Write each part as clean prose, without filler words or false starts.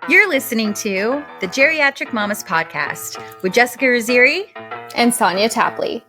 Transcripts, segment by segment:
You're listening to the Geriatric Mamas Podcast with Jessica Raziri and Sonia Tapley.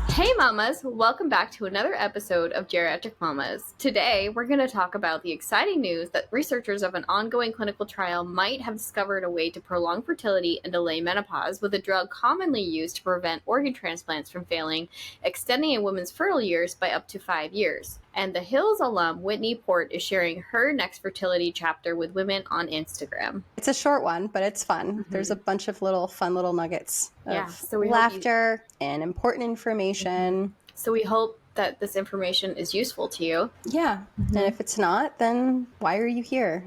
Hey mamas, welcome back to another episode of Geriatric Mamas. Today, we're going to talk about the exciting news that researchers of an ongoing clinical trial might have discovered a way to prolong fertility and delay menopause with a drug commonly used to prevent organ transplants from failing, extending a woman's fertile years by up to 5 years. And the Hills alum, Whitney Port, is sharing her next fertility chapter with women on Instagram. It's a short one, but it's fun. Mm-hmm. There's a bunch of fun little nuggets of laughter and important information. Mm-hmm. So we hope that this information is useful to you. Yeah. Mm-hmm. And if it's not, then why are you here?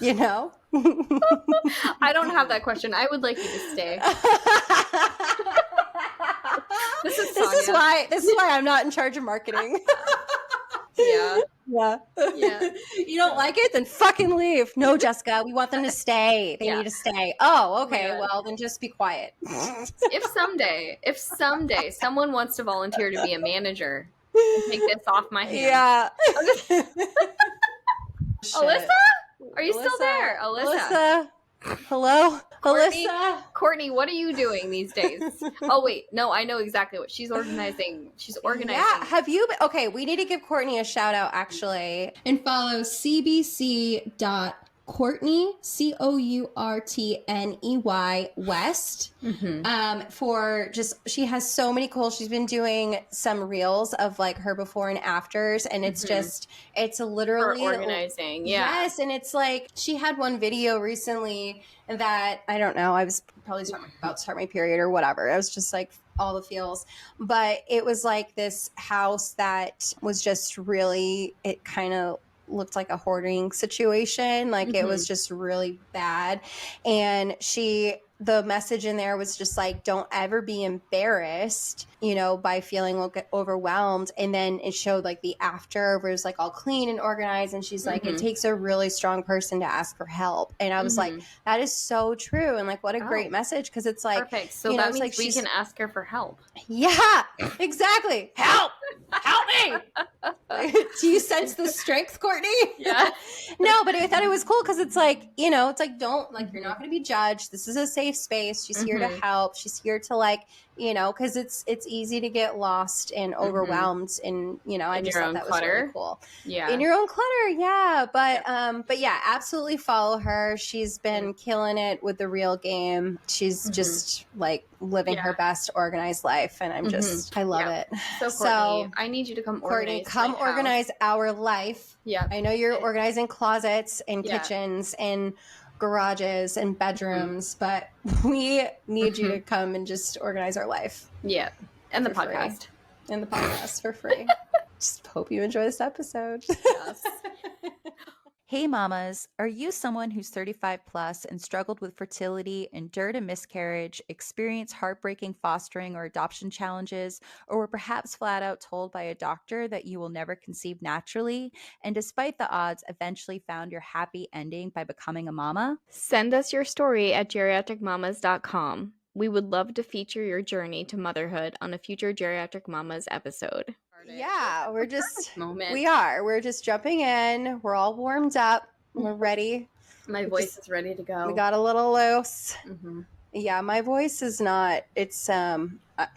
You know? I don't have that question. I would like you to stay. This is why I'm not in charge of marketing. Yeah. You don't like it? Then fucking leave. No, Jessica, we want them to stay. They need to stay. Oh, okay. Well, then just be quiet. If someday someone wants to volunteer to be a manager and take this off my hands. Yeah. Alyssa? Are you still there? Alyssa. Hello? Courtney, what are you doing these days? Oh, wait. No, I know exactly what she's organizing. Yeah. Have you been? Okay, we need to give Courtney a shout out, actually. And follow cbc.courtney, COURTNEY West. Mm-hmm. For just, she has so many cool, she's been doing some reels of like her before and afters, and it's just, it's literally for organizing. Yeah. Yes. And it's like, she had one video recently that, I don't know, I was probably about to start my period or whatever. I was just like all the feels, but it was like this house that was just really, it kind of looked like a hoarding situation. Like it was just really bad. And the message in there was just like, don't ever be embarrassed, by feeling overwhelmed. And then it showed like the after where it was like all clean and organized. And she's like, it takes a really strong person to ask for help. And I was like, that is so true. And like, what a great message. Cause it's like, perfect. So that means like we can ask her for help. Yeah, exactly. Help me. Do you sense the strength, Courtney? Yeah. No, but I thought it was cool because it's like, it's like, don't, like, you're not going to be judged. This is a safe space. She's here to help. She's here to like, because it's easy to get lost and overwhelmed, and I just thought that was really cool. Yeah, in your own clutter. Yeah, but yeah, absolutely follow her. She's been killing it with the real game. She's just like living her best organized life, and I'm just I love it. So Courtney, I need you to come organize. Courtney, come organize our life. Yeah, I know you're organizing closets and kitchens and garages and bedrooms, but we need you to come and just organize our life. Yeah. And the podcast. And the podcast for free. Just hope you enjoy this episode. Yes. Hey mamas, are you someone who's 35 plus and struggled with fertility, endured a miscarriage, experienced heartbreaking fostering or adoption challenges, or were perhaps flat out told by a doctor that you will never conceive naturally, and despite the odds, eventually found your happy ending by becoming a mama? Send us your story at geriatricmamas.com. We would love to feature your journey to motherhood on a future Geriatric Mamas episode. Yeah, we're just jumping in. We're all warmed up. We're ready. My voice is ready to go. We got a little loose. Yeah, my voice is not. It's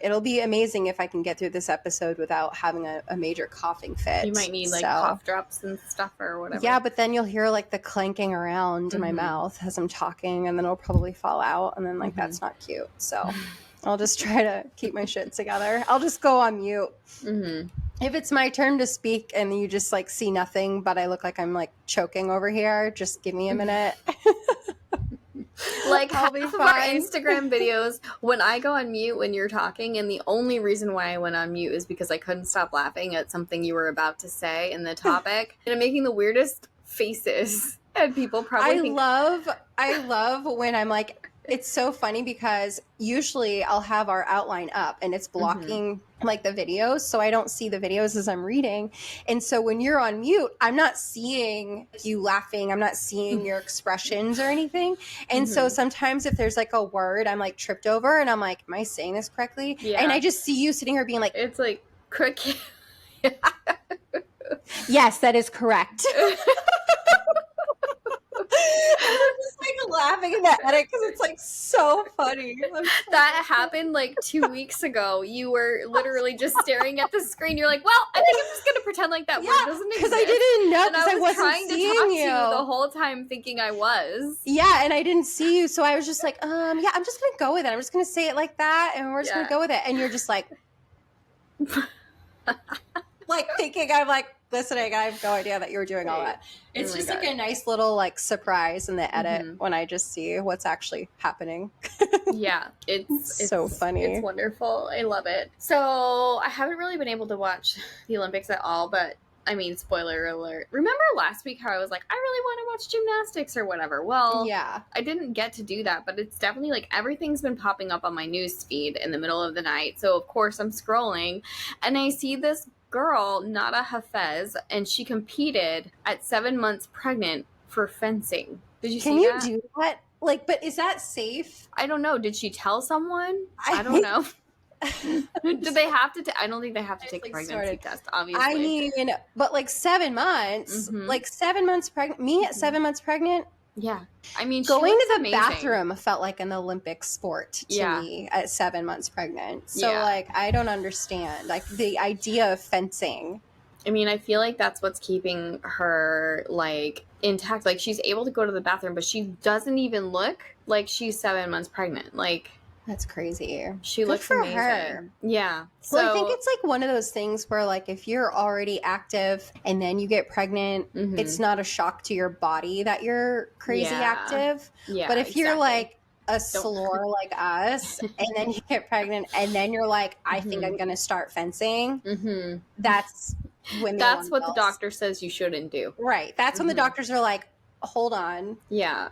it'll be amazing if I can get through this episode without having a major coughing fit. You might need like cough drops and stuff or whatever. Yeah, but then you'll hear like the clanking around in my mouth as I'm talking, and then it'll probably fall out, and then like that's not cute. So I'll just try to keep my shit together. I'll just go on mute. If it's my turn to speak and you just like see nothing, but I look like I'm like choking over here, just give me a minute. Like half of our Instagram videos, when I go on mute when you're talking, and the only reason why I went on mute is because I couldn't stop laughing at something you were about to say in the topic, and I'm making the weirdest faces, and people probably I love when I'm like, it's so funny because usually I'll have our outline up and it's blocking like the videos, so I don't see the videos as I'm reading. And so when you're on mute, I'm not seeing you laughing. I'm not seeing your expressions or anything. And so sometimes if there's like a word I'm like tripped over and I'm like, am I saying this correctly? Yeah. And I just see you sitting here being like, it's like cricket. Yes, that is correct. I'm just like laughing in the edit because it's like so funny. That happened like 2 weeks ago. You were literally just staring at the screen. You're like, well, I think I'm just going to pretend like that word doesn't exist. Because I didn't know, and because I wasn't trying seeing to talk you. to you the whole time thinking I was. Yeah, and I didn't see you, so I was just like, yeah, I'm just going to go with it. I'm just going to say it like that, and we're just going to go with it. And you're just like, like thinking I'm like listening. I have no idea that you were doing all that. It's just like a nice little like surprise in the edit when I just see what's actually happening. Yeah, it's so funny. It's wonderful. I love it. So I haven't really been able to watch the Olympics at all, but I mean, spoiler alert. Remember last week how I was like, I really want to watch gymnastics or whatever? Well, yeah, I didn't get to do that, but it's definitely like everything's been popping up on my news feed in the middle of the night. So of course I'm scrolling and I see this girl, Nada Hafez, and she competed at 7 months pregnant for fencing. Did you see that? Can you do that? Like, but is that safe? I don't know. Did she tell someone? I don't know. Did they have to? I don't think they have to take a pregnancy test, obviously. I mean, but like 7 months, like 7 months pregnant. Me at 7 months pregnant. Yeah, I mean, going to the bathroom felt like an Olympic sport to me at 7 months pregnant. So like, I don't understand like the idea of fencing. I mean, I feel like that's what's keeping her like intact. Like she's able to go to the bathroom, but she doesn't even look like she's 7 months pregnant. Like that's crazy. She looks amazing. Her. Yeah. So I think it's like one of those things where like if you're already active and then you get pregnant, it's not a shock to your body that you're crazy active. Yeah. But if you're like a slore like us and then you get pregnant and then you're like, I think I'm going to start fencing. That's when that's what the doctor says you shouldn't do. Right. That's when the doctors are like, hold on. Yeah.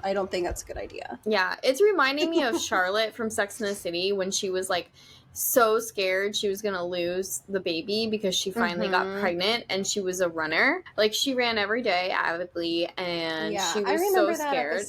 I don't think that's a good idea. Yeah, it's reminding me of Charlotte from Sex and the City when she was like so scared she was going to lose the baby because she finally got pregnant and she was a runner. Like she ran every day avidly and she was so scared.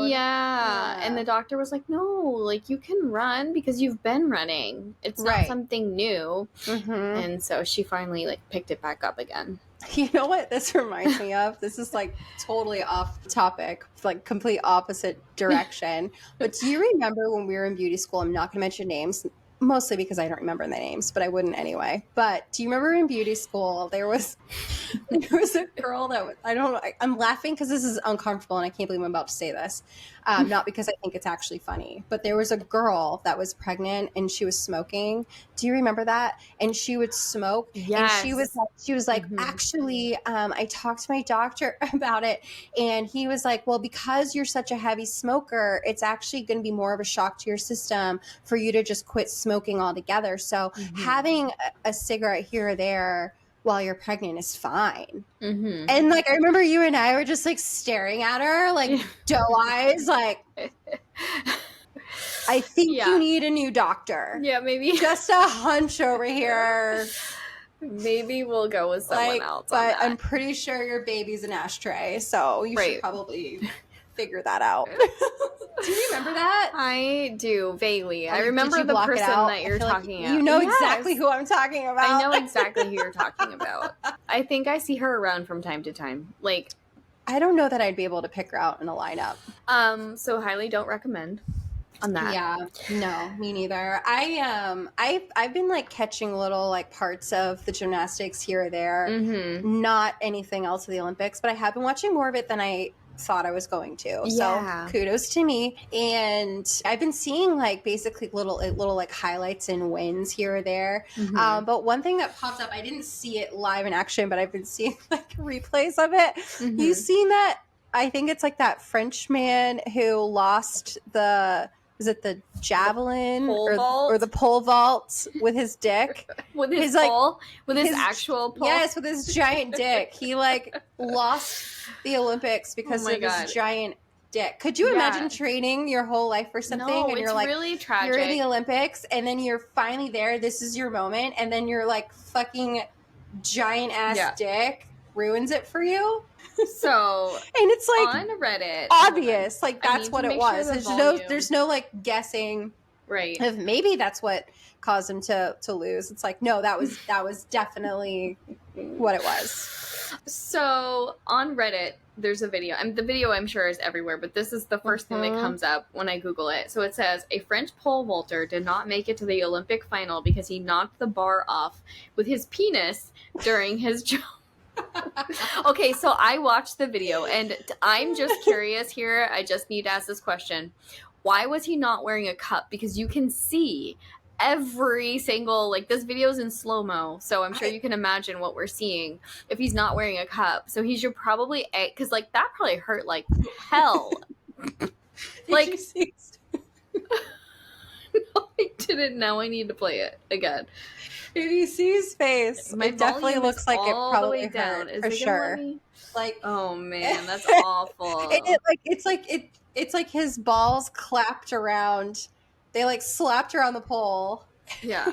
Yeah. And the doctor was like, no, like you can run because you've been running. It's not something new. And so she finally like picked it back up again. You know what this reminds me of? This is like totally off topic, like complete opposite direction. But do you remember when we were in beauty school? I'm not going to mention names, mostly because I don't remember the names, but I wouldn't anyway. But do you remember in beauty school, there was a girl that I don't know. I'm laughing because this is uncomfortable and I can't believe I'm about to say this. Not because I think it's actually funny, but there was a girl that was pregnant and she was smoking. Do you remember that? And she would smoke. Yes. And she was like, actually, I talked to my doctor about it. And he was like, well, because you're such a heavy smoker, it's actually going to be more of a shock to your system for you to just quit smoking altogether. So having a cigarette here or there while you're pregnant is fine. And like, I remember you and I were just like staring at her, like doe eyes, like, I think you need a new doctor. Yeah, maybe. Just a hunch over here. Maybe we'll go with someone else. But I'm pretty sure your baby's an ashtray, so you should probably figure that out. Do you remember that? I do, vaguely. I remember the person that you're talking about. You know exactly who I'm talking about. I know exactly who you're talking about. I think I see her around from time to time. Like, I don't know that I'd be able to pick her out in a lineup. So highly don't recommend on that. Yeah, no, me neither. I've been like catching little like parts of the gymnastics here or there. Not anything else of the Olympics, but I have been watching more of it than I thought I was going to. So kudos to me. And I've been seeing like basically little like highlights and wins here or there. But one thing that popped up, I didn't see it live in action, but I've been seeing like replays of it. You seen that? I think it's like that French man who lost was it the javelin or the pole vault with his dick? With his pole? With his actual pole? Yes, with his giant dick. He like lost the Olympics because of his giant dick. Could you imagine training your whole life for something and you're like, really tragic. You're in the Olympics and then you're finally there. This is your moment. And then you're like fucking giant ass dick ruins it for you. So, and it's like on Reddit, obvious, like that's what it was. There's no like guessing, right? If maybe that's what caused him to lose. It's like no, that was definitely what it was. So on Reddit, there's a video. The video I'm sure is everywhere, but this is the first thing that comes up when I Google it. So it says, a French pole vaulter did not make it to the Olympic final because he knocked the bar off with his penis during his jump. Okay, so I watched the video, and I'm just curious here. I just need to ask this question. Why was he not wearing a cup? Because you can see every single, like, this video's in slow-mo, so I'm sure you can imagine what we're seeing if he's not wearing a cup. So he should probably, because, like, that probably hurt like hell. Like, Did you see? No, I didn't. Now I need to play it again. Did you see his face? My It definitely volume looks is like it all the probably way down. hurt, Is for it gonna sure. let me? Like, Oh man, that's awful. it's like his balls clapped around. They like slapped around the pole. Yeah.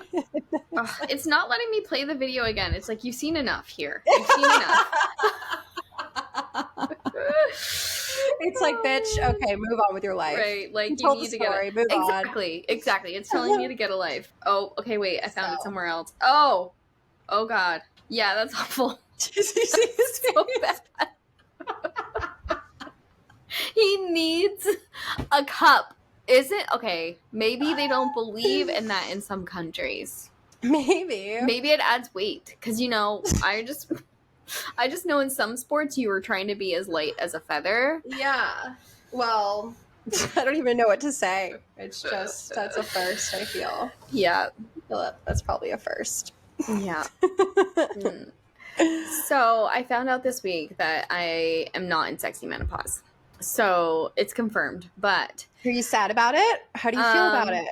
Ugh, it's not letting me play the video again. It's like, you've seen enough here. You've seen enough. It's like, bitch, okay, move on with your life. Right, like, you told need the to story, get move on. Exactly. It's telling me to get a life. Oh, okay, wait, I found it somewhere else. Oh God. Yeah, that's awful. Did you see his So face? bad. He needs a cup. Is it? Okay, maybe they don't believe in that in some countries. Maybe it adds weight. Because, I just know in some sports you were trying to be as light as a feather. Yeah. Well, I don't even know what to say. It's just, that's a first, I feel. Yeah. I feel that's probably a first. Yeah. So I found out this week that I am not in sexy menopause. So it's confirmed, but... Are you sad about it? How do you feel about it?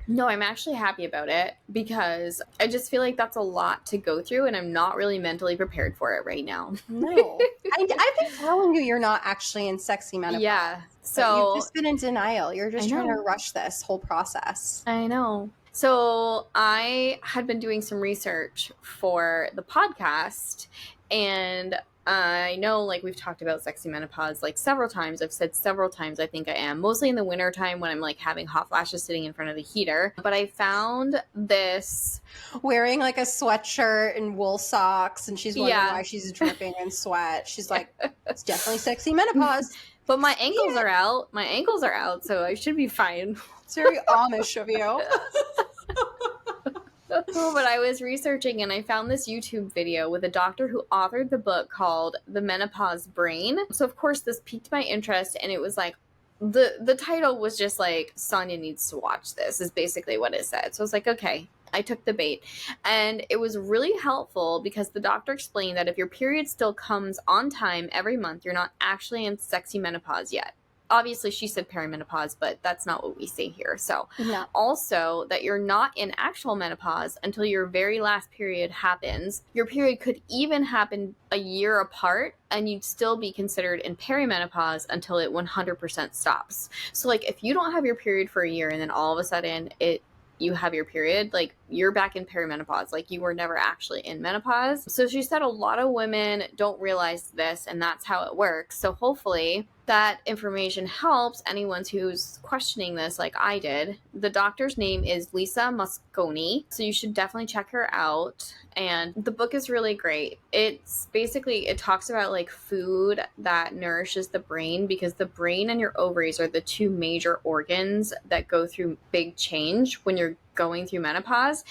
No, I'm actually happy about it because I just feel like that's a lot to go through and I'm not really mentally prepared for it right now. No. I've been telling you you're not actually in sexy menopause. Yeah. So you've just been in denial. You're just I trying to know. rush this whole process. I know. So I had been doing some research for the podcast, and I know, like, we've talked about sexy menopause like several times. I've said several times I think I am, mostly in the winter time when I'm like having hot flashes sitting in front of the heater. But I found this wearing like a sweatshirt and wool socks, and she's wondering why she's dripping in sweat. She's like, it's definitely sexy menopause. But my ankles are out. My ankles are out, so I should be fine. It's very Amish of you. Oh, but I was researching and I found this YouTube video with a doctor who authored the book called The Menopause Brain. So of course this piqued my interest, and it was like, the title was just like, Sonia needs to watch this, is basically what it said. So I was like, okay. I took the bait, and it was really helpful because the doctor explained that if your period still comes on time every month, you're not actually in sexy menopause yet. Obviously, she said perimenopause, but that's not what we say here. So also that you're not in actual menopause until your very last period happens. Your period could even happen a year apart, and you'd still be considered in perimenopause until it 100% stops. So like, if you don't have your period for a year and then all of a sudden you have your period, like, you're back in perimenopause, like you were never actually in menopause. So she said a lot of women don't realize this, and that's how it works. So hopefully that information helps anyone who's questioning this like I did. The doctor's name is Lisa Mosconi, so you should definitely check her out. And the book is really great. It's basically, it talks about like food that nourishes the brain, because the brain and your ovaries are the two major organs that go through big change when you're going through menopause,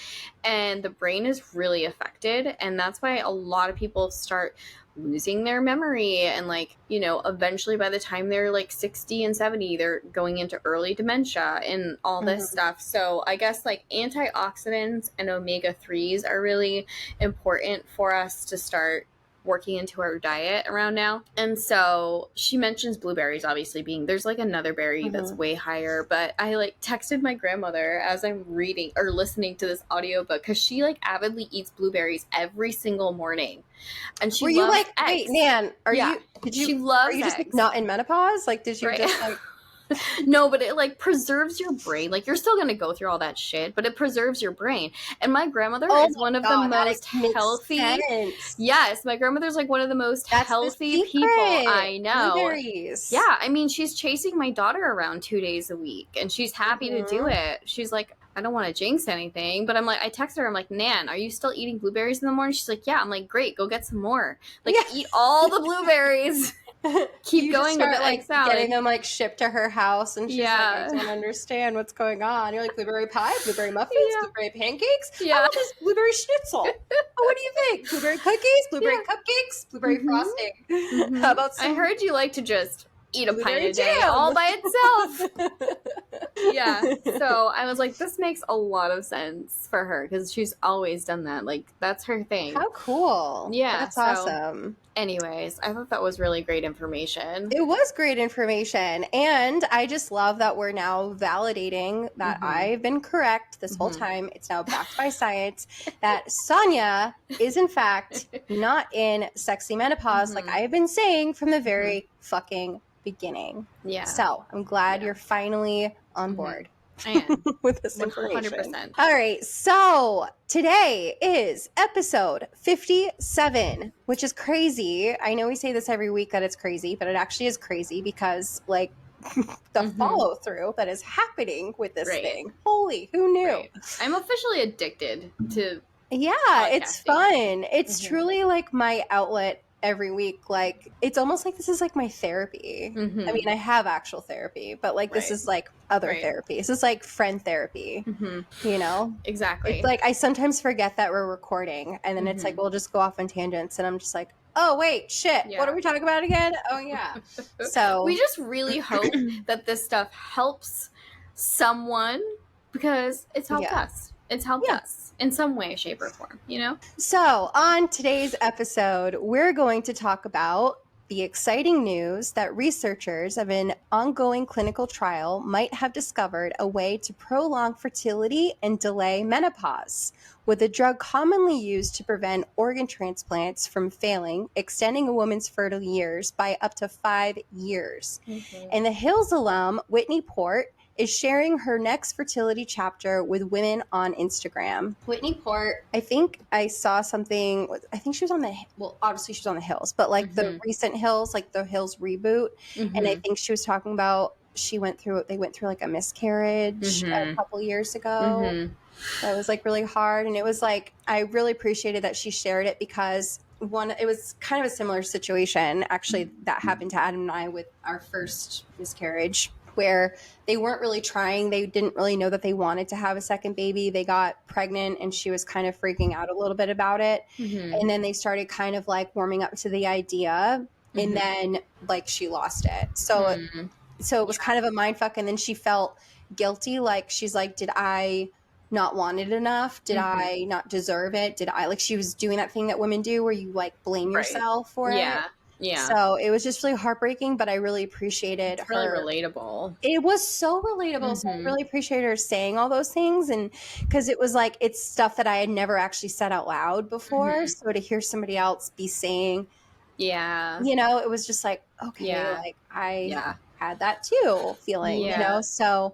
and the brain is really affected. And that's why a lot of people start losing their memory, and like, eventually by the time they're like 60 and 70, they're going into early dementia and all this stuff. So I guess like antioxidants and omega-3s are really important for us to start working into our diet around now. And so she mentions blueberries obviously being, there's like another berry that's way higher, but I like texted my grandmother as I'm reading or listening to this audiobook, because she like avidly eats blueberries every single morning. And she loves eggs. Wait, Nan, she loves are you just eggs. like, not in menopause? Like, did you just like... No, but it like preserves your brain. Like, you're still going to go through all that shit, but it preserves your brain. And my grandmother is one of the most healthy. Yes, my grandmother's like one of the most healthy people I know. Blueberries. Yeah, I mean, she's chasing my daughter around 2 days a week, and she's happy to do it. She's like, I don't want to jinx anything, but I'm like, I texted her, I'm like, Nan, are you still eating blueberries in the morning? She's like, yeah. I'm like, great, go get some more. Like, eat all the blueberries. Keep you going just start with the egg like salad. getting them like shipped to her house, and she's like, I don't understand what's going on. You're like, blueberry pie, blueberry muffins, blueberry pancakes. Yeah. How about this blueberry schnitzel? Oh, what do you think? Blueberry cookies, blueberry cupcakes, blueberry frosting. How about some? I heard you like to just eat a pint a day jam all by itself. Yeah. So I was like, this makes a lot of sense for her because she's always done that. Like, that's her thing. How cool. Yeah. That's awesome. Anyways, I thought that was really great information. It was great information. And I just love that we're now validating that I've been correct this whole time. It's now backed by science that Sonia is, in fact, not in sexy menopause like I have been saying from the very fucking beginning. Yeah. So I'm glad you're finally on board. I am. With this information. 100%. All right, so today is episode 57, which is crazy. I know we say this every week that it's crazy, but it actually is crazy because, like, the follow through that is happening with this thing. Holy, who knew? Right. I'm officially addicted to it's fun. It's truly like my outlet every week. Like, it's almost like this is like my therapy. I mean, I have actual therapy, but like this is like other therapy. This is like friend therapy, you know? Exactly. It's like I sometimes forget that we're recording, and then it's like we'll just go off on tangents, and I'm just like, oh wait, shit, what are we talking about again? Oh yeah. So we just really hope that this stuff helps someone because it's helped us. It's helped us in some way, shape, or form, you know? So on today's episode, we're going to talk about the exciting news that researchers of an ongoing clinical trial might have discovered a way to prolong fertility and delay menopause, with a drug commonly used to prevent organ transplants from failing, extending a woman's fertile years by up to 5 years. And the Hills alum, Whitney Port, is sharing her next fertility chapter with women on Instagram. Whitney Port, I think I saw something, I think she was on obviously she was on the Hills, but like the recent Hills, like the Hills reboot. And I think she was talking about, they went through like a miscarriage a couple years ago. That was like really hard. And it was like, I really appreciated that she shared it because it was kind of a similar situation actually that happened to Adam and I with our first miscarriage, where they weren't really trying. They didn't really know that they wanted to have a second baby. They got pregnant and she was kind of freaking out a little bit about it. And then they started kind of like warming up to the idea. And then like she lost it. So it was kind of a mind fuck. And then she felt guilty. Like she's like, did I not want it enough? Did I not deserve it? Did I, like, she was doing that thing that women do where you like blame yourself for it. Yeah. So it was just really heartbreaking, but I really appreciated it's really relatable. It was so relatable. So I really appreciate her saying all those things. And because it was like, it's stuff that I had never actually said out loud before. So to hear somebody else be saying, you know, it was just like, okay, like I had that too feeling, you know? So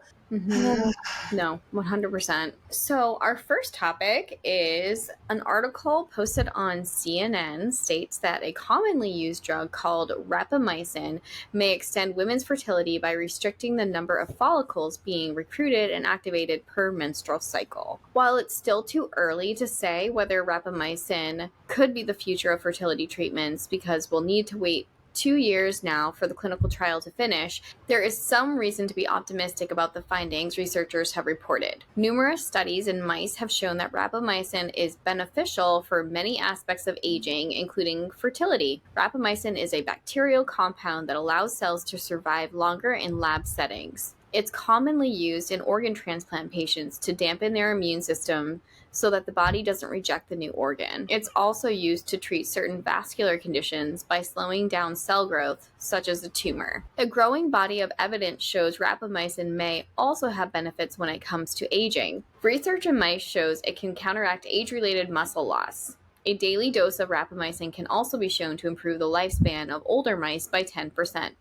no, 100%. So our first topic is an article posted on CNN states that a commonly used drug called rapamycin may extend women's fertility by restricting the number of follicles being recruited and activated per menstrual cycle. While it's still too early to say whether rapamycin could be the future of fertility treatments because we'll need to wait 2 years now for the clinical trial to finish, there is some reason to be optimistic about the findings researchers have reported. Numerous studies in mice have shown that rapamycin is beneficial for many aspects of aging, including fertility. Rapamycin is a bacterial compound that allows cells to survive longer in lab settings. It's commonly used in organ transplant patients to dampen their immune system so that the body doesn't reject the new organ. It's also used to treat certain vascular conditions by slowing down cell growth, such as a tumor. A growing body of evidence shows rapamycin may also have benefits when it comes to aging. Research in mice shows it can counteract age-related muscle loss. A daily dose of rapamycin can also be shown to improve the lifespan of older mice by 10%.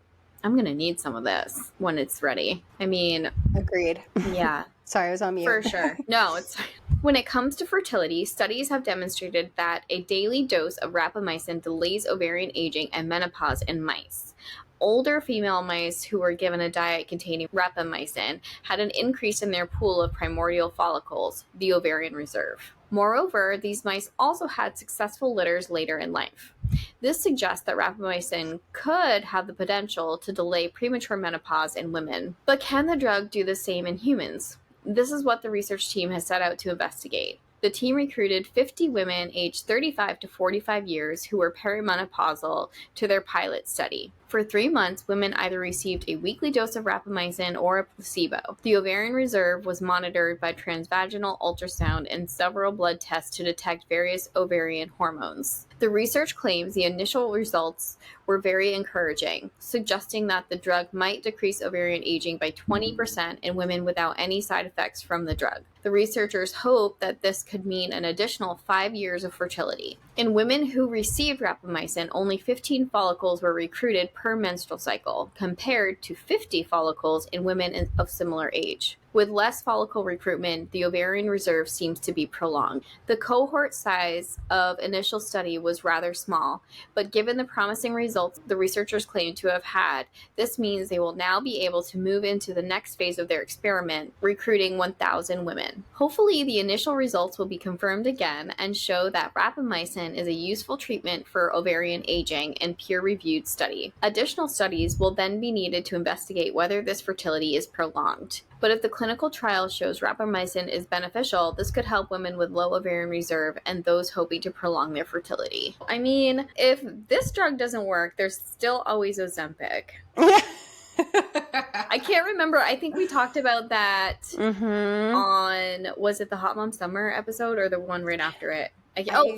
I'm going to need some of this when it's ready. I mean... Agreed. Yeah. Sorry, I was on mute. For sure. No, it's fine. When it comes to fertility, studies have demonstrated that a daily dose of rapamycin delays ovarian aging and menopause in mice. older female mice who were given a diet containing rapamycin had an increase in their pool of primordial follicles, the ovarian reserve. Moreover, these mice also had successful litters later in life. This suggests that rapamycin could have the potential to delay premature menopause in women. But can the drug do the same in humans? This is what the research team has set out to investigate. The team recruited 50 women aged 35 to 45 years who were perimenopausal to their pilot study. For 3 months, women either received a weekly dose of rapamycin or a placebo. The ovarian reserve was monitored by transvaginal ultrasound and several blood tests to detect various ovarian hormones. The research claims the initial results were very encouraging, suggesting that the drug might decrease ovarian aging by 20% in women without any side effects from the drug. The researchers hope that this could mean an additional 5 years of fertility. In women who received rapamycin, only 15 follicles were recruited per menstrual cycle, compared to 50 follicles in women of similar age. With less follicle recruitment, the ovarian reserve seems to be prolonged. The cohort size of initial study was rather small, but given the promising results the researchers claim to have had, this means they will now be able to move into the next phase of their experiment, recruiting 1,000 women. Hopefully, the initial results will be confirmed again and show that rapamycin is a useful treatment for ovarian aging in peer-reviewed study. Additional studies will then be needed to investigate whether this fertility is prolonged. But if the clinical trial shows rapamycin is beneficial, this could help women with low ovarian reserve and those hoping to prolong their fertility. I mean, if this drug doesn't work, there's still always Ozempic. I can't remember. I think we talked about that on, was it the Hot Mom Summer episode or the one right after it?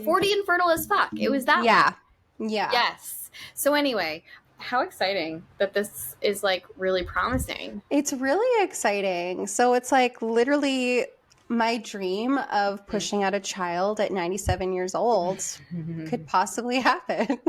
40 and Fertile as Fuck. It was that one. Yeah. Yes. So anyway, how exciting that this is like really promising. It's really exciting. So it's like literally my dream of pushing out a child at 97 years old could possibly happen.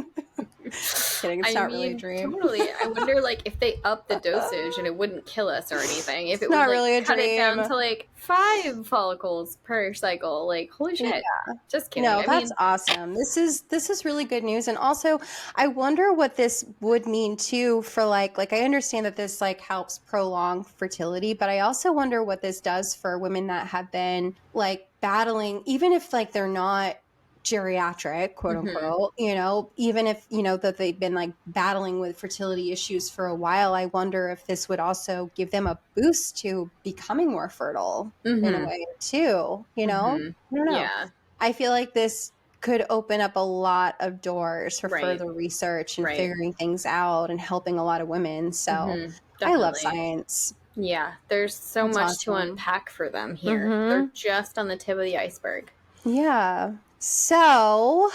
Kidding, it's not really a dream. Totally. I wonder like if they up the dosage and it wouldn't kill us or anything. If it It's would not like really a cut dream. it down to like 5 follicles per cycle. Like holy shit. Yeah. Just kidding. No, I that's mean, awesome. This is really good news. And also I wonder what this would mean too for like I understand that this like helps prolong fertility, but I also wonder what this does for women that have been like battling, even if like they're not geriatric, quote unquote, you know, even if, you know, that they've been like battling with fertility issues for a while. I wonder if this would also give them a boost to becoming more fertile in a way too, you know? I don't know. Yeah. I feel like this could open up a lot of doors for further research and figuring things out and helping a lot of women. So I love science. Yeah, there's so That's much awesome. to unpack for them here. They're just on the tip of the iceberg. Yeah. So,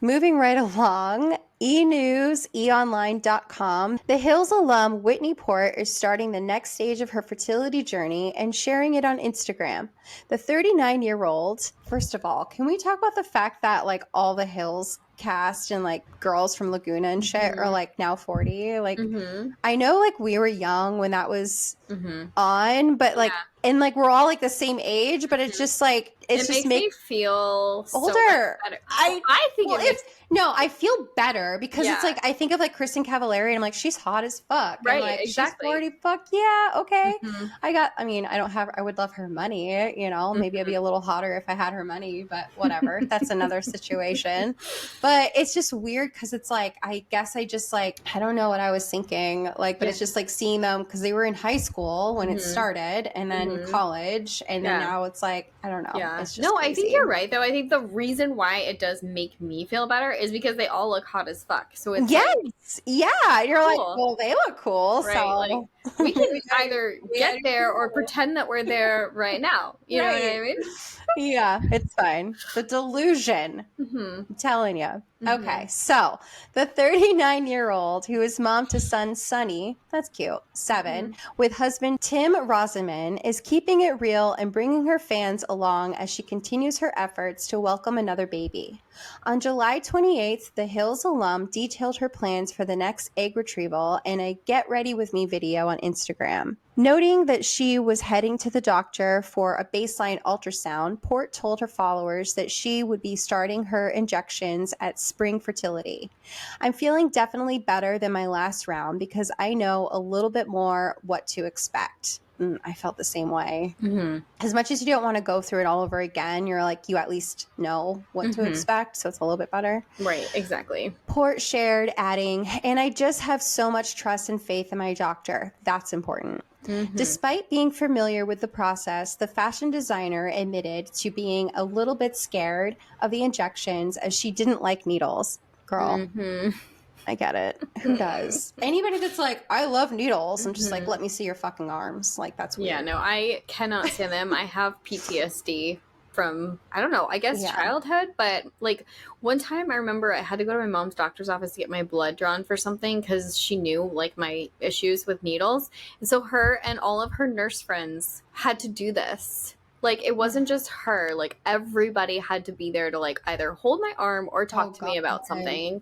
moving right along, eNews, eOnline.com. The Hills alum Whitney Port is starting the next stage of her fertility journey and sharing it on Instagram. The 39-year-old, first of all, can we talk about the fact that like all the Hills cast and like girls from Laguna and shit are like now 40? Like, I know like we were young when that was on, but like, and like we're all like the same age, but it's just like, it makes just me feel older. So much better. I think no, I feel better because it's like I think of like Kristen Cavallari and I'm like, she's hot as fuck. Right, I'm like, exactly. She's 40, fuck yeah, okay. I would love her money, you know, maybe I'd be a little hotter if I had her money, but whatever. That's another situation. But it's just weird because it's like, I guess I just like, I don't know what I was thinking, like, but it's just like seeing them because they were in high school when it started and then college and then now it's like, I don't know. Yeah. It's just I think you're right though. I think the reason why it does make me feel better is because they all look hot as fuck. So it's yeah. You're like, cool. well, they look cool. Right. So Like, we can either get there or pretend that we're there right now. You know what I mean? Yeah, it's fine. The delusion. I'm telling you. Okay, so the 39-year-old who is mom to son Sonny, that's cute, 7, with husband Tim Rosamond, is keeping it real and bringing her fans along as she continues her efforts to welcome another baby. On July 28th, the Hills alum detailed her plans for the next egg retrieval in a Get Ready With Me video on Instagram. Noting that she was heading to the doctor for a baseline ultrasound, Port told her followers that she would be starting her injections at Spring Fertility. I'm feeling definitely better than my last round because I know a little bit more what to expect. I felt the same way. Mm-hmm. As much as you don't want to go through it all over again, you're like, you at least know what to expect, so it's a little bit better. Right, exactly. Port shared, adding, and I just have so much trust and faith in my doctor. That's important. Despite being familiar with the process, the fashion designer admitted to being a little bit scared of the injections as she didn't like needles. Girl, I get it. Who does? Anybody that's like, I love needles, I'm just like, let me see your fucking arms. Like, that's weird. Yeah, no, I cannot stand them. I have PTSD from, I don't know, I guess childhood, but like one time I remember I had to go to my mom's doctor's office to get my blood drawn for something because she knew like my issues with needles. And so her and all of her nurse friends had to do this. Like, it wasn't just her, like I had to be there to like either hold my arm or talk to me about something.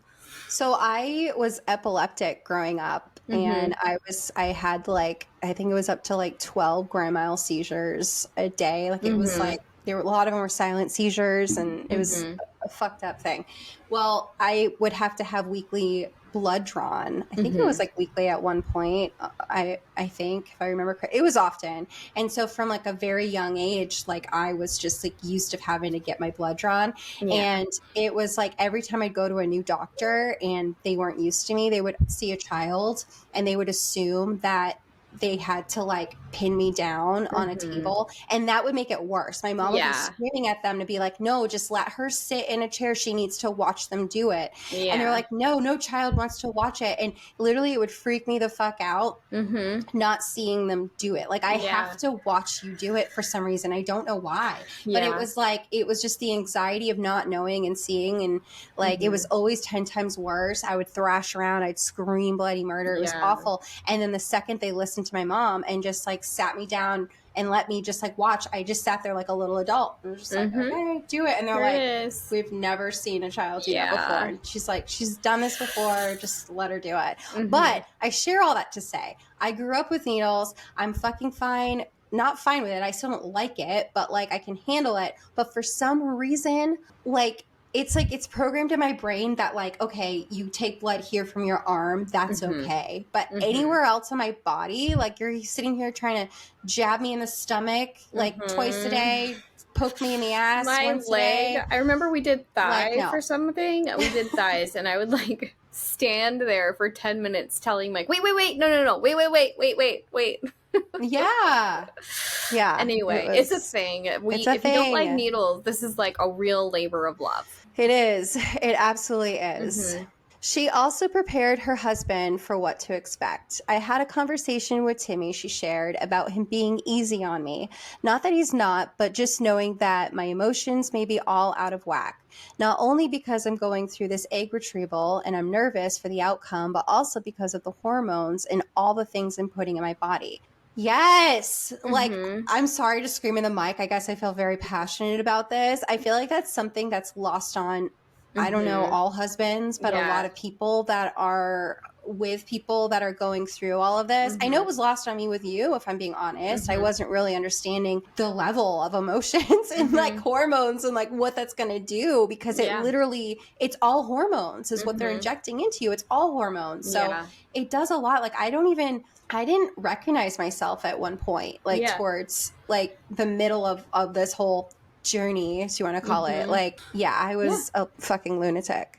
So I was epileptic growing up, and I had like, I think it was up to like 12 grand mal seizures a day. Like, it was like, a lot of them were silent seizures, and it was a fucked up thing. Well, I would have to have weekly blood drawn. I think it was like weekly at one point. I think, if I remember correctly, it was often. And so from like a very young age, like I was just like used to having to get my blood drawn. And it was like every time I'd go to a new doctor and they weren't used to me, they would see a child and they would assume that they had to like pin me down on a table, and that would make it worse. My mom would be screaming at them to be like, no, just let her sit in a chair. She needs to watch them do it. And they're like, no child wants to watch it. And literally it would freak me the fuck out not seeing them do it. Like, I have to watch you do it for some reason. I don't know why, but it was like, it was just the anxiety of not knowing and seeing. And like, it was always 10 times worse. I would thrash around. I'd scream bloody murder. It was awful. And then the second they listened to my mom and just like sat me down and let me just like watch, I just sat there like a little adult and was just like, okay, do it. And they're like, we've never seen a child do that before. And she's like, she's done this before, just let her do it. But I share all that to say, I grew up with needles. I'm fucking fine. Not fine with it. I still don't like it, but like I can handle it. But for some reason, like, it's programmed in my brain that like, okay, you take blood here from your arm, that's okay. But anywhere else on my body, like you're sitting here trying to jab me in the stomach like twice a day, poke me in the ass once leg. a day. I remember we did thigh like, no. for something. We did thighs, and I would like stand there for 10 minutes telling Mike, wait, no, wait. Yeah. Anyway, it's a thing. If you don't like needles, this is like a real labor of love. It is. It absolutely is. She also prepared her husband for what to expect. I had a conversation with Timmy, she shared, about him being easy on me. Not that he's not, but just knowing that my emotions may be all out of whack. Not only because I'm going through this egg retrieval and I'm nervous for the outcome, but also because of the hormones and all the things I'm putting in my body. Yes. Like, I'm sorry to scream in the mic. I guess I feel very passionate about this. I feel like that's something that's lost on, I don't know, all husbands, but a lot of people that are with people that are going through all of this. I know it was lost on me with you, if I'm being honest. I wasn't really understanding the level of emotions and like hormones and like what that's going to do, because it literally, it's all hormones is what they're injecting into you. It's all hormones. So it does a lot. Like, I didn't recognize myself at one point, like towards like the middle of this whole journey, as you want to call it. Like, I was a fucking lunatic.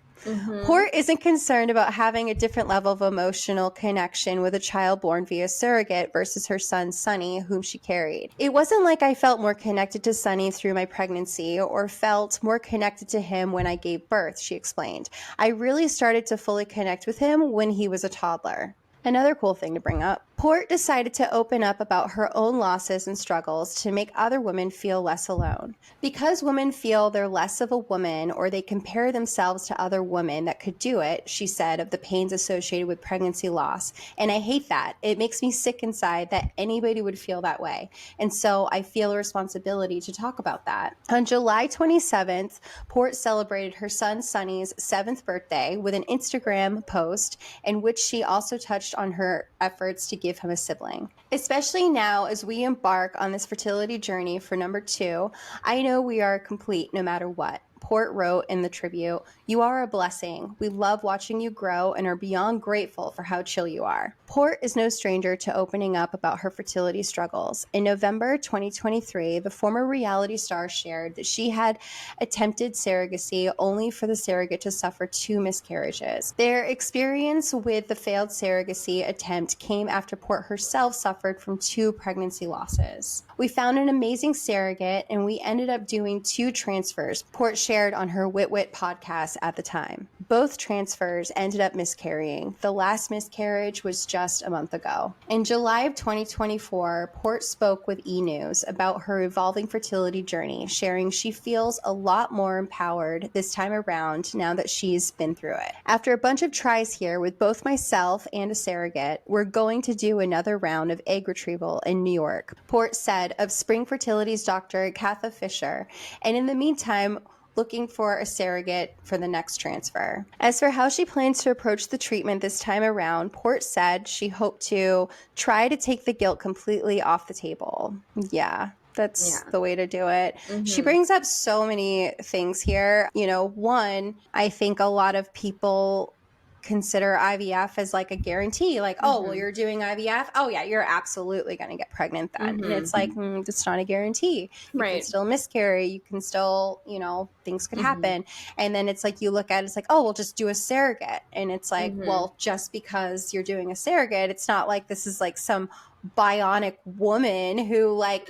Port isn't concerned about having a different level of emotional connection with a child born via surrogate versus her son, Sonny, whom she carried. It wasn't like I felt more connected to Sonny through my pregnancy or felt more connected to him when I gave birth, she explained. I really started to fully connect with him when he was a toddler. Another cool thing to bring up. Port decided to open up about her own losses and struggles to make other women feel less alone. Because women feel they're less of a woman or they compare themselves to other women that could do it, she said, of the pains associated with pregnancy loss. And I hate that. It makes me sick inside that anybody would feel that way. And so I feel a responsibility to talk about that. On July 27th, Port celebrated her son Sonny's 7th birthday with an Instagram post in which she also touched on her efforts to give him a sibling. Especially now as we embark on this fertility journey for number 2, I know we are complete no matter what. Port wrote in the tribute, "You are a blessing. We love watching you grow and are beyond grateful for how chill you are." Port is no stranger to opening up about her fertility struggles. In November 2023, the former reality star shared that she had attempted surrogacy only for the surrogate to suffer 2 miscarriages. Their experience with the failed surrogacy attempt came after Port herself suffered from 2 pregnancy losses. "We found an amazing surrogate and we ended up doing 2 transfers," Port shared on her Wit Wit podcast at the time. "Both transfers ended up miscarrying. The last miscarriage was just a month ago." In July of 2024, Port spoke with E! News about her evolving fertility journey, sharing she feels a lot more empowered this time around now that she's been through it. "After a bunch of tries here with both myself and a surrogate, we're going to do another round of egg retrieval in New York," Port said of Spring Fertility's Dr. Katha Fisher. "And in the meantime, looking for a surrogate for the next transfer." As for how she plans to approach the treatment this time around, Port said she hoped to try to take the guilt completely off the table. Yeah. That's the way to do it. She brings up so many things here. You know, one, I think a lot of people consider IVF as like a guarantee, like, oh, well, you're doing IVF. Oh, yeah, you're absolutely going to get pregnant then. And it's like, it's not a guarantee. You can still miscarry. You can still, you know, things could happen. And then it's like, you look at it, it's like, oh, we'll just do a surrogate. And it's like, well, just because you're doing a surrogate, it's not like this is like some bionic woman who like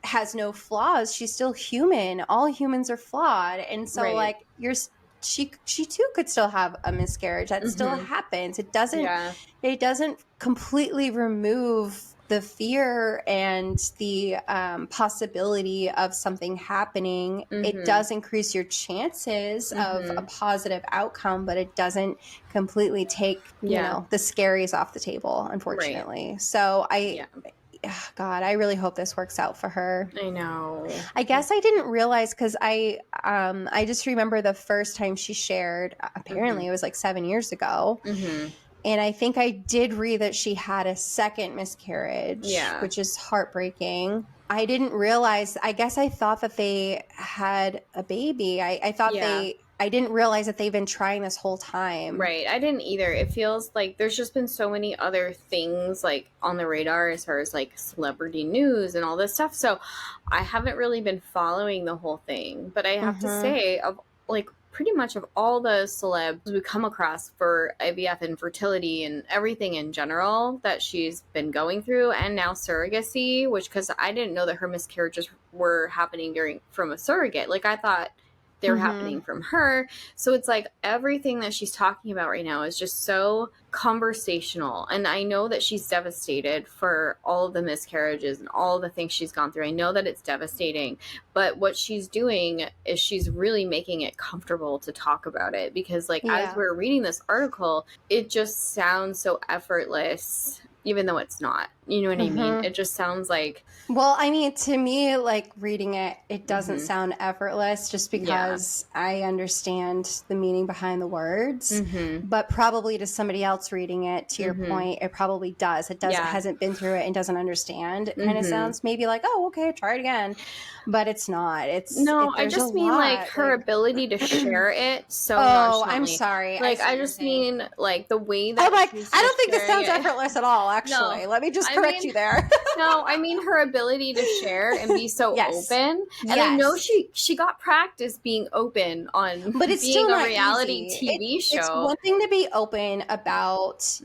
has no flaws. She's still human. All humans are flawed. And so like she too could still have a miscarriage. That still happens. It doesn't completely remove the fear and the possibility of something happening. It does increase your chances of a positive outcome, but it doesn't completely take you know, the scaries off the table, unfortunately. So God, I really hope this works out for her. I know. I guess I didn't realize because I just remember the first time she shared, apparently it was like 7 years ago. And I think I did read that she had a second miscarriage, which is heartbreaking. I didn't realize, I guess I thought that they had a baby. I thought I didn't realize that they've been trying this whole time. Right. I didn't either. It feels like there's just been so many other things like on the radar as far as like celebrity news and all this stuff. So I haven't really been following the whole thing. But I have to say, of like pretty much of all the celebs we come across for IVF and fertility and everything in general that she's been going through, and now surrogacy, which, because I didn't know that her miscarriages were happening from a surrogate. Like I thought they were happening from her. So it's like everything that she's talking about right now is just so conversational. And I know that she's devastated for all of the miscarriages and all of the things she's gone through. I know that it's devastating. But what she's doing is she's really making it comfortable to talk about it. Because like as we're reading this article, it just sounds so effortless, even though it's not. You know what I mean? It just sounds like... Well, I mean, to me, like reading it, it doesn't sound effortless just because I understand the meaning behind the words. But probably to somebody else reading it, to your point, it probably does. It doesn't hasn't been through it and doesn't understand. It kind of sounds maybe like, oh, okay, try it again. But it's not. I just mean like her ability to share it so nonchalantly. I'm sorry. Like I just mean like the way that I don't think this sounds effortless at all, actually. Let me just correct you there. No, I mean her ability to share and be so open. And I know she got practice being open on but it's being still a reality TV show. It's one thing to be open about,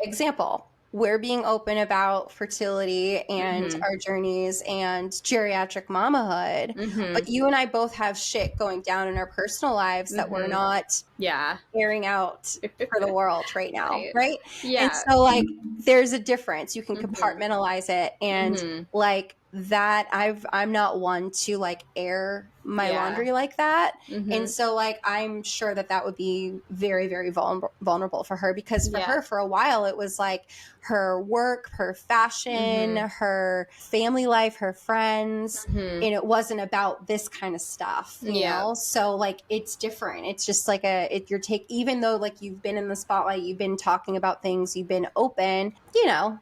example, we're being open about fertility and our journeys and geriatric mamahood. But you and I both have shit going down in our personal lives that we're not Yeah. airing out for the world right now, right? Yeah. And so like there's a difference. You can Mhm. compartmentalize it, and Mhm. like that I'm not one to like air my Yeah. laundry like that. Mhm. And so like I'm sure that would be very, very vulnerable for her, because for Yeah. her for a while it was like her work, her fashion, Mhm. her family life, her friends, Mhm. and it wasn't about this kind of stuff, you Yeah. know? So like it's different. It's just like your take, even though like you've been in the spotlight, you've been talking about things, you've been open, you know,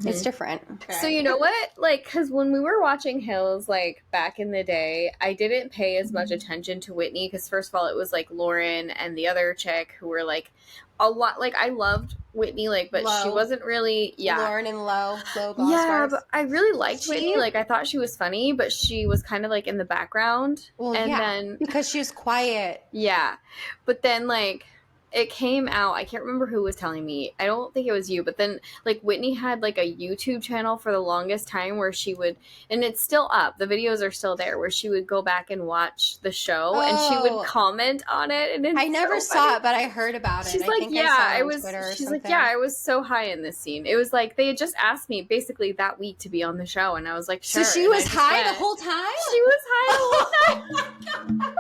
it's Mhm. different. So you know what? Like, because when we were watching Hills, like back in the day, I didn't pay as much attention to Whitney because first of all, it was like Lauren and the other chick who were like a lot. Like I loved Whitney, like, but she Low. wasn't really. Yeah. Lauren and Low Yeah, Bosworth. but I really liked She- Whitney. Like I thought she was funny, but she was kind of like in the background. Well, and yeah, then because she was quiet. yeah, but then like it came out. I can't remember who was telling me. I don't think it was you, but then like Whitney had like a YouTube channel for the longest time where she would, and it's still up. The videos are still there where she would go back and watch the show and she would comment on it. And it's I never so saw funny. it, but I heard about it. She's I like, think yeah, I saw it I on was. Twitter or She's something. like, yeah, I was so high in this scene. It was like they had just asked me basically that week to be on the show, and I was like, sure. So she And was I just high went. the whole time? She was high the whole time.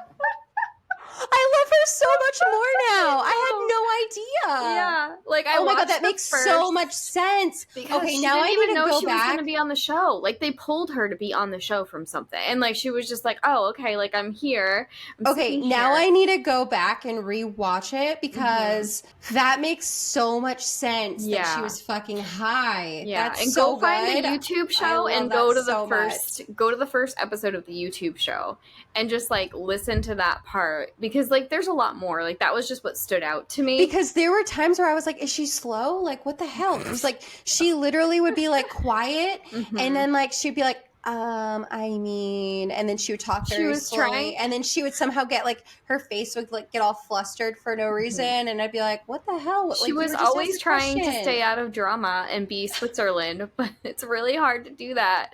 I love her so much more now. I had no idea. Yeah, like I oh my god, watched that the makes first, so much sense. because Okay, she now didn't I even need to know go she was going back. to be on the show. Like they pulled her to be on the show from something, and like she was just like, "Oh, okay, like I'm here." Okay, now I need to go back and rewatch it because that makes so much sense that she Yeah. was fucking high. Yeah, That's and so go find good. the YouTube I show love and that go to the so first go to the first episode of the YouTube show and just like listen to that part, because like there's a lot more. Like that was just what stood out to me. Because there were times where I was like, is she slow? Like, what the hell? It was like, she literally would be like quiet, and then like she'd be like, I mean, and then she would talk very slowly, and then she would somehow get like her face would like get all flustered for no reason, and I'd be like, what the hell? She was always trying to stay out of drama and be Switzerland, but it's really hard to do that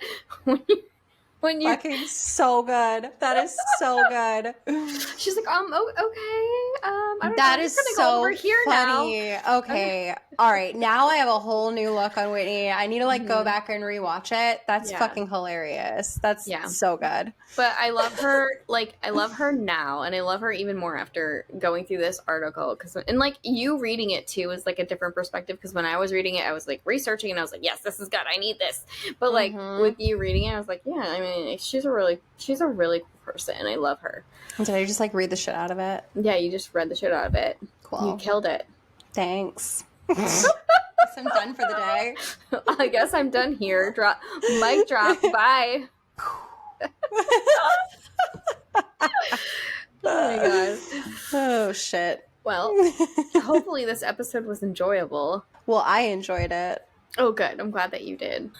when you fucking so good. That is so good. She's like, oh, okay. I don't know. That I'm is just gonna so go over here funny. now. Okay. All right. Now I have a whole new look on Whitney. I need to like go back and rewatch it. That's fucking hilarious. That's so good. But I love her. Like I love her now, and I love her even more after going through this article. And like you reading it too is like a different perspective. Because when I was reading it, I was like researching, and I was like, yes, this is good. I need this. But like with you reading it, I was like, yeah. I mean, she's a really cool person. I love her. Did I just like read the shit out of it? Yeah, you just read the shit out of it. Cool. You killed it. Thanks. Guess I'm done for the day. I guess I'm done here. Mic drop. Bye. Oh my god. Oh shit. Well, hopefully this episode was enjoyable. Well, I enjoyed it. Oh, good. I'm glad that you did.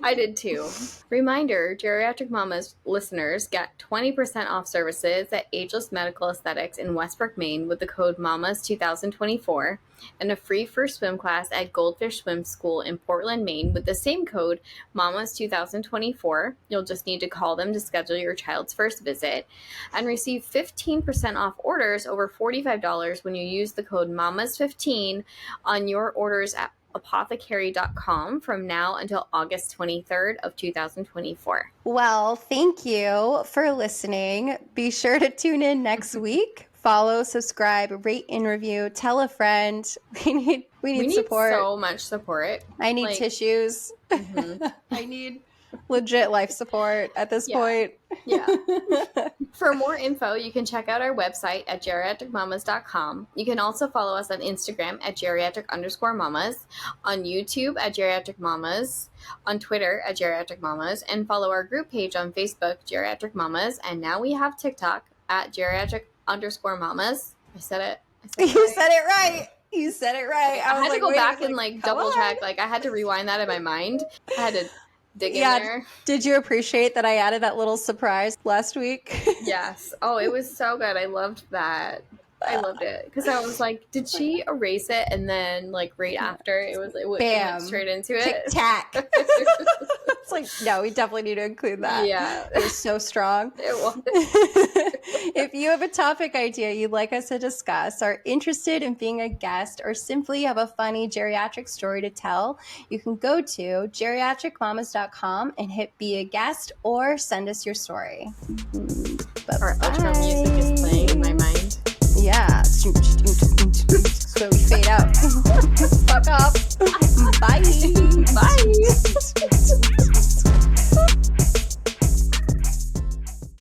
I did too. Reminder, Geriatric Mamas listeners get 20% off services at Ageless Medical Aesthetics in Westbrook, Maine with the code MAMAS2024 and a free first swim class at Goldfish Swim School in Portland, Maine with the same code MAMAS2024. You'll just need to call them to schedule your child's first visit and receive 15% off orders over $45 when you use the code MAMAS15 on your orders at apothecary.com from now until August 23rd of 2024. Well, thank you for listening. Be sure to tune in next week. Follow, subscribe, rate, and review. Tell a friend. We need support. So much support. I need tissues. I need legit life support at this point. Yeah. For more info, you can check out our website at geriatricmamas.com. You can also follow us on Instagram at geriatric_mamas, on YouTube at Geriatric Mamas, on Twitter at Geriatric Mamas, and follow our group page on Facebook, Geriatric Mamas, and now we have TikTok at geriatric_mamas. I said it. You said it right. You said it right. I had to go back and like double check. Like I had to rewind that in my mind. I had to dig in there. Did you appreciate that I added that little surprise last week? Yes. Oh, it was so good. I loved that. I loved it because I was like, did she erase it? And then like right after it went straight into it. Tic tac. It's like, no, we definitely need to include that. Yeah. It was so strong. It was. If you have a topic idea you'd like us to discuss, are interested in being a guest, or simply have a funny geriatric story to tell, you can go to geriatricmamas.com and hit be a guest or send us your story. Our outro music is playing in my mind. Yeah. So we fade out. Fuck off. Bye.